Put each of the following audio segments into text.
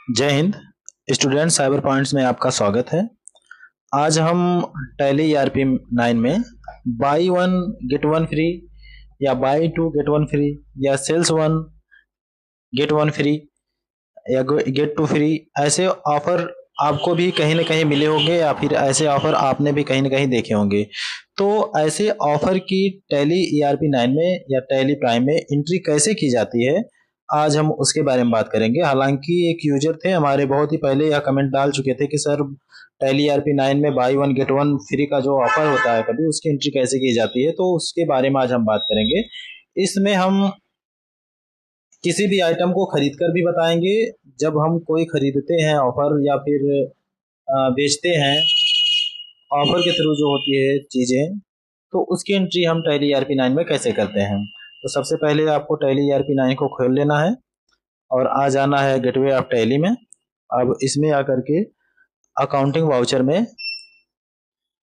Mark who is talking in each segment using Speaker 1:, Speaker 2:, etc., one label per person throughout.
Speaker 1: जय Hind. Student cyber points में आपका स्वागत है। आज हम टैली ईआरपी 9 में buy one get one free या buy two get one free या sales one get one free या गेट टू फ्री ऐसे ऑफर आपको भी कहीं ना कहीं मिले होंगे या फिर ऐसे ऑफर आपने भी कहीं ना कहीं देखे होंगे। तो ऐसे ऑफर की टैली ईआरपी 9 में या टैली प्राइम में एंट्री कैसे की जाती है, आज हम उसके बारे में बात करेंगे। हालांकि एक यूजर थे हमारे, बहुत ही पहले यह कमेंट डाल चुके थे कि सर टैली ईआरपी 9 में buy one get one free का जो ऑफर होता है कभी उसकी एंट्री कैसे की जाती है, तो उसके बारे में आज हम बात करेंगे। इसमें हम किसी भी आइटम को खरीद कर भी बताएंगे, जब हम कोई खरीदते हैं ऑफर या फिर बेचते हैं ऑफर के थ्रू जो होती है चीज़ें, तो उसकी एंट्री हम टैली ईआरपी 9 में कैसे करते हैं। तो सबसे पहले आपको टैली ईआरपी 9 को खोल लेना है और आ जाना है गेटवे ऑफ टैली में। अब इसमें आकर के अकाउंटिंग वाउचर में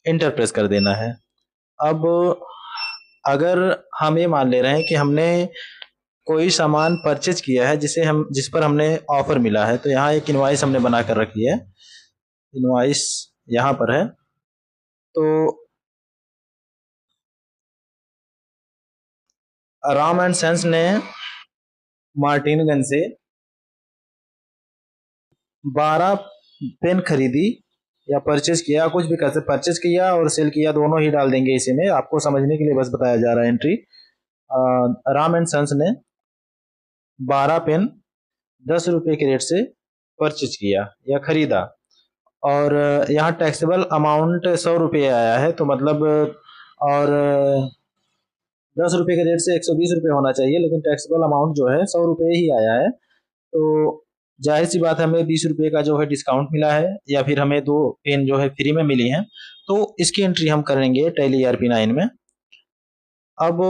Speaker 1: इंटर प्रेस कर देना है। अब अगर हम ये मान ले रहे हैं कि हमने कोई सामान परचेज किया है जिस पर हमने ऑफर मिला है, तो यहाँ एक इनवॉइस हमने बना कर रखी है। इनवॉइस यहाँ पर है। तो राम एंड सन्स ने मार्टिनगंज से 12 पेन खरीदी या परचेज किया, कुछ भी कैसे परचेज किया और सेल किया, दोनों ही डाल देंगे इसी में, आपको समझने के लिए बस बताया जा रहा है एंट्री। राम एंड सन्स ने 12 पेन 10 रुपये के रेट से परचेज किया या खरीदा, और यहाँ टैक्सेबल अमाउंट 100 रुपये आया है, तो मतलब और 10 रुपये के रेट से 120 रुपये होना चाहिए, लेकिन टैक्सेबल अमाउंट जो है 100 रुपये ही आया है। तो जाहिर सी बात है हमें 20 रुपये का जो है डिस्काउंट मिला है या फिर हमें 2 पेन जो है फ्री में मिली हैं, तो इसकी एंट्री हम करेंगे टैली ईआरपी 9 में। अब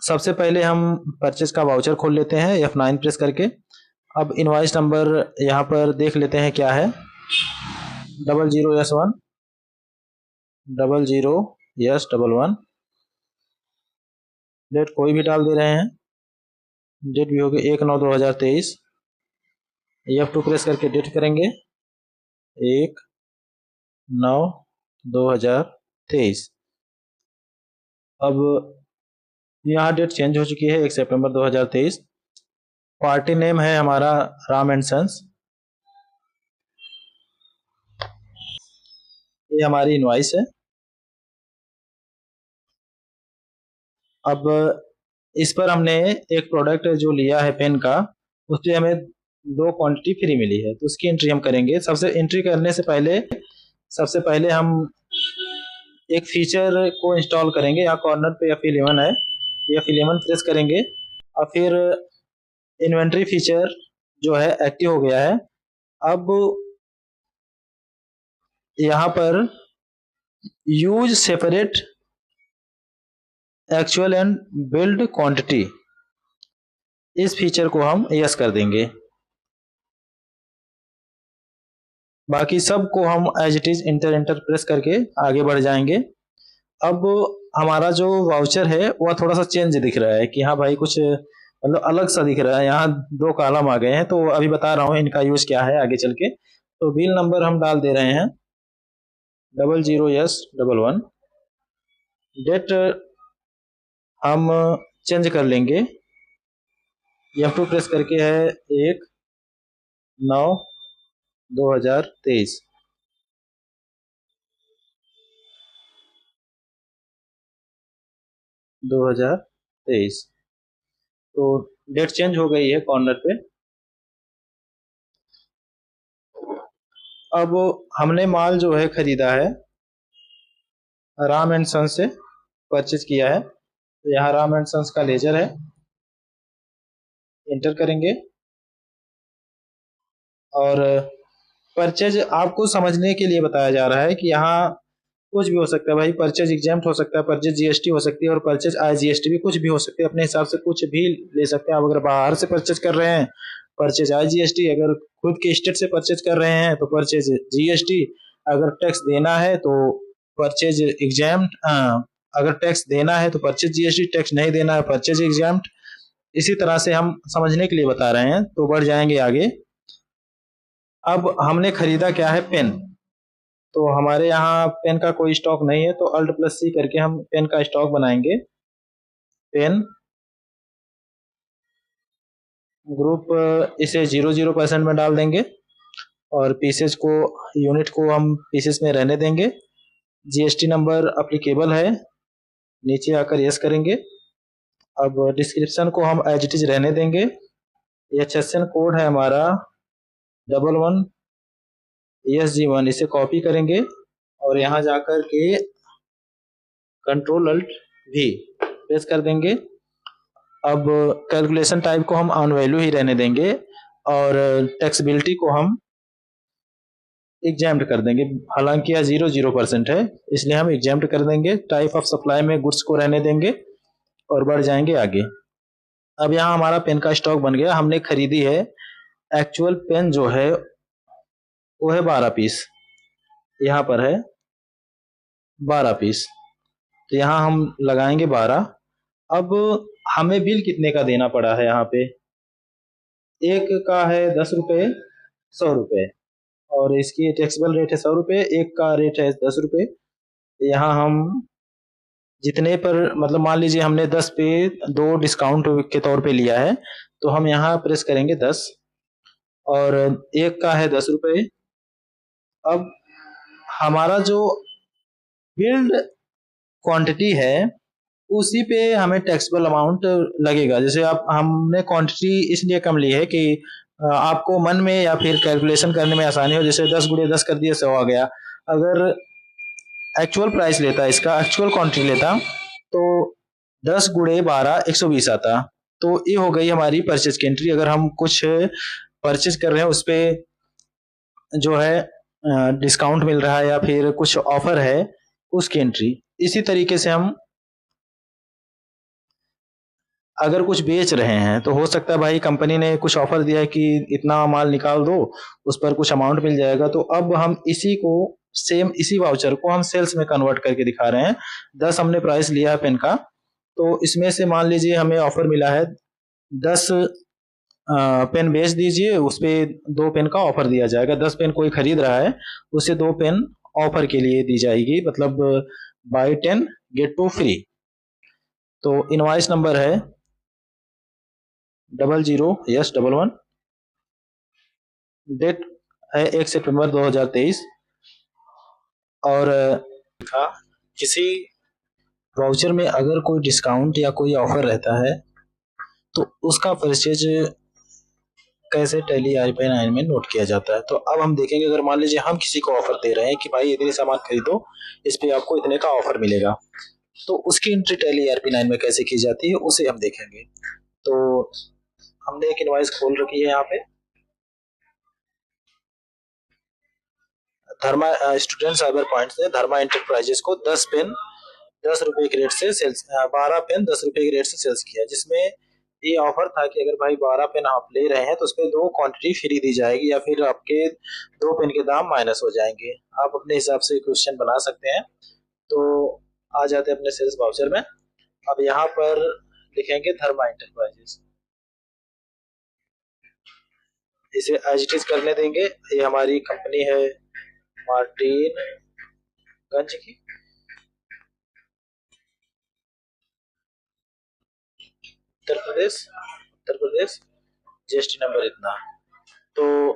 Speaker 1: सबसे पहले हम परचेज का वाउचर खोल लेते हैं F9 प्रेस करके। अब इनवॉइस नंबर यहाँ पर देख लेते हैं क्या है, 00S1 00S11। डेट कोई भी डाल दे रहे हैं, डेट भी होगी 1/9/2023। F2 प्रेस करके डेट करेंगे 1/9/2023। अब यहाँ डेट चेंज हो चुकी है 1 सितंबर 2023। पार्टी नेम है हमारा राम एंड सन्स। ये हमारी इनवॉइस है। अब इस पर हमने एक प्रोडक्ट जो लिया है पेन का, उस पर हमें 2 क्वांटिटी फ्री मिली है, तो उसकी एंट्री हम करेंगे। सबसे एंट्री करने से पहले सबसे पहले हम एक फीचर को इंस्टॉल करेंगे। यहाँ कॉर्नर पे F11 है, F11 प्रेस करेंगे और फिर इन्वेंट्री फीचर जो है एक्टिव हो गया है। अब यहाँ पर use separate actual and billed quantity, इस फीचर को हम यस कर देंगे। बाकी सब को हम as it is enter press करके आगे बढ़ जाएंगे। अब हमारा जो वाउचर है वह थोड़ा सा चेंज दिख रहा है कि हाँ भाई कुछ मतलब अलग सा दिख रहा है। यहाँ 2 कॉलम आ गए हैं, तो अभी बता रहा हूँ इनका यूज क्या है आगे चल के। तो बिल नंबर हम डाल दे रहे हैं 00S11। डेट हम चेंज कर लेंगे, F2 प्रेस करके है 1/9/2023। तो डेट चेंज हो गई है कॉर्नर पे। अब हमने माल जो है खरीदा है राम एंड सन्स से परचेज किया है, तो यहाँ राम एंड सन्स का लेजर है, एंटर करेंगे। और परचेज आपको समझने के लिए बताया जा रहा है कि यहाँ कुछ भी हो सकता है भाई, परचेज एग्जाम्प्ट हो सकता है, परचेज जीएसटी हो सकती है और परचेज आईजीएसटी भी, कुछ भी हो सकती है, अपने हिसाब से कुछ भी ले सकते हैं। आप अगर बाहर से परचेज कर रहे हैं परचेज आईजीएसटी, अगर खुद के स्टेट से परचेज कर रहे हैं तो परचेज जीएसटी, अगर टैक्स देना है तो परचेज एग्जाम्प्ट, अगर टैक्स देना है तो परचेज जीएसटी, टैक्स नहीं देना है परचेज एग्जाम्प्ट। इसी तरह से हम समझने के लिए बता रहे हैं, तो बढ़ जाएंगे आगे। अब हमने खरीदा क्या है, पेन। तो हमारे यहाँ पेन का कोई स्टॉक नहीं है, तो अल्ट प्लस सी करके हम पेन का स्टॉक बनाएंगे। पेन ग्रुप इसे 0% में डाल देंगे और पीसेस को, यूनिट को हम पीसेस में रहने देंगे। जीएसटी नंबर अप्लीकेबल है, नीचे आकर यस करेंगे। अब डिस्क्रिप्शन को हम एज इट इज रहने देंगे। HSN कोड है हमारा 11ESG1, इसे कॉपी करेंगे और यहाँ जाकर के Ctrl+Alt+V प्रेस कर देंगे। अब कैलकुलेशन टाइप को हम ऑन वैल्यू ही रहने देंगे और टैक्सेबिलिटी को हम एग्जाम्प्ट कर देंगे। हालांकि यह 0% है, इसलिए हम एग्जाम्प्ट कर देंगे। टाइप ऑफ सप्लाई में गुड्स को रहने देंगे और बढ़ जाएंगे आगे। अब यहाँ हमारा पेन का स्टॉक बन गया, हमने खरीदी है। एक्चुअल पेन जो है वो है 12 पीस, यहाँ पर है 12 पीस, तो यहाँ हम लगाएंगे 12। अब हमें बिल कितने का देना पड़ा है यहाँ पे, एक का है 10 रुपये 100 रुपये और इसकी टैक्सेबल रेट है 100 रुपये, एक का रेट है 10 रुपये। यहाँ हम जितने पर, मतलब मान लीजिए हमने 10 पे 2 डिस्काउंट के तौर पे लिया है, तो हम यहाँ प्रेस करेंगे 10 और एक का है 10 रुपये। अब हमारा जो बिल्ड क्वांटिटी है उसी पे हमें टैक्सेबल अमाउंट लगेगा। जैसे आप, हमने क्वांटिटी इसलिए कम ली है कि आपको मन में या फिर कैलकुलेशन करने में आसानी हो। जैसे 10 गुणे 10 कर दिए 100 आ गया। अगर एक्चुअल प्राइस लेता, इसका एक्चुअल क्वांटिटी लेता, तो 10 गुणे 12 120 आता। तो ये हो गई हमारी परचेज की एंट्री। अगर हम कुछ परचेज कर रहे हैं उस पर जो है डिस्काउंट मिल रहा है या फिर कुछ ऑफर है, उसकी एंट्री। इसी तरीके से हम अगर कुछ बेच रहे हैं तो हो सकता है भाई कंपनी ने कुछ ऑफर दिया है कि इतना माल निकाल दो, उस पर कुछ अमाउंट मिल जाएगा। तो अब हम इसी को, सेम इसी वाउचर को हम सेल्स में कन्वर्ट करके दिखा रहे हैं। 10 हमने प्राइस लिया है पेन का, तो इसमें से मान लीजिए हमें ऑफर मिला है 10 पेन बेच दीजिए, उस पर 2 पेन का ऑफर दिया जाएगा। 10 पेन कोई खरीद रहा है, उसे 2 पेन ऑफर के लिए दी जाएगी, मतलब बाई 10 गेट 2 फ्री। तो इनवाइस नंबर है 00 डेट है 1 सितंबर 2023 और किसी वाउचर में अगर कोई डिस्काउंट या कोई ऑफर रहता है तो उसका परचेज कैसे टैली ERP9 में नोट किया जाता है। तो अब हम देखेंगे, अगर मान लीजिए हम किसी को ऑफर दे रहे हैं कि भाई इतने सामान खरीदो, इस पे आपको इतने का ऑफर मिलेगा, तो उसकी एंट्री टैली ERP9 में कैसे की जाती है उसे हम देखेंगे। तो हमने एक इनवॉइस खोल रखी है यहाँ पे। धर्मा स्टूडेंट साइबर पॉइंट ने धर्मा एंटरप्राइजेस को 10 पेन 10 रुपए के रेट से सेल्स, 12 पेन 10 रुपए के रेट से सेल्स किया, जिसमें ये ऑफर था कि अगर भाई 12 पेन आप ले रहे हैं तो उसपे 2 क्वांटिटी फ्री दी जाएगी या फिर आपके 2 पेन के दाम माइनस हो जाएंगे। आप अपने हिसाब से क्वेश्चन बना सकते हैं। तो आ जाते हैं अपने सेल्स वाउचर में। अब यहाँ पर लिखेंगे धर्मा एंटरप्राइजेस, इसे एज इट इज करने देंगे। ये हमारी कंपनी है मार्टिन गंज की, उत्तर प्रदेश, जीएसटी नंबर इतना। तो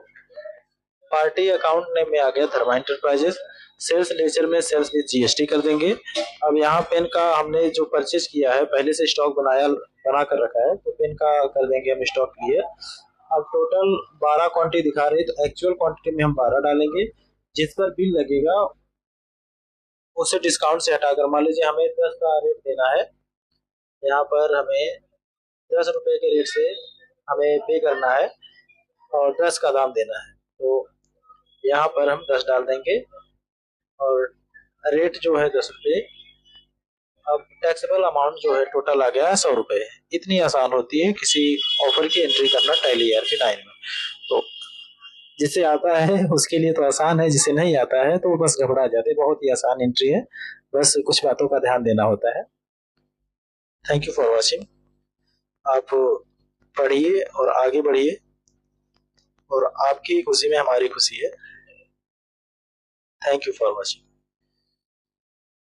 Speaker 1: पार्टी अकाउंट नेम में आ गया धर्मा एंटरप्राइजेस। सेल्स लेजर में सेल्स विद जीएसटी कर देंगे। अब यहाँ पेन का हमने जो परचेज किया है, पहले से स्टॉक बना कर रखा है, तो पेन का कर देंगे हम स्टॉक क्लियर। अब टोटल 12 क्वांटिटी दिखा रही है, तो एक्चुअल क्वांटिटी में हम 12 डालेंगे। जिस पर बिल लगेगा उसे डिस्काउंट से हटाकर, मान लीजिए हमें 10 का रेट देना है, यहाँ पर हमें 10 रुपए के रेट से हमें पे करना है और 10 का दाम देना है, तो यहाँ पर हम 10 डाल देंगे और रेट जो है 10 रुपये। अब टैक्सेबल अमाउंट जो है टोटल आ गया है 100 रुपये। इतनी आसान होती है किसी ऑफर की एंट्री करना टैली ERP9 में। तो जिसे आता है उसके लिए तो आसान है, जिसे नहीं आता है तो बस घबरा जाते। बहुत ही आसान एंट्री है, बस कुछ बातों का ध्यान देना होता है। Thank you for watching. आप पढ़िए और आगे बढ़िए। और आपकी खुशी में हमारी खुशी है। Thank you for watching.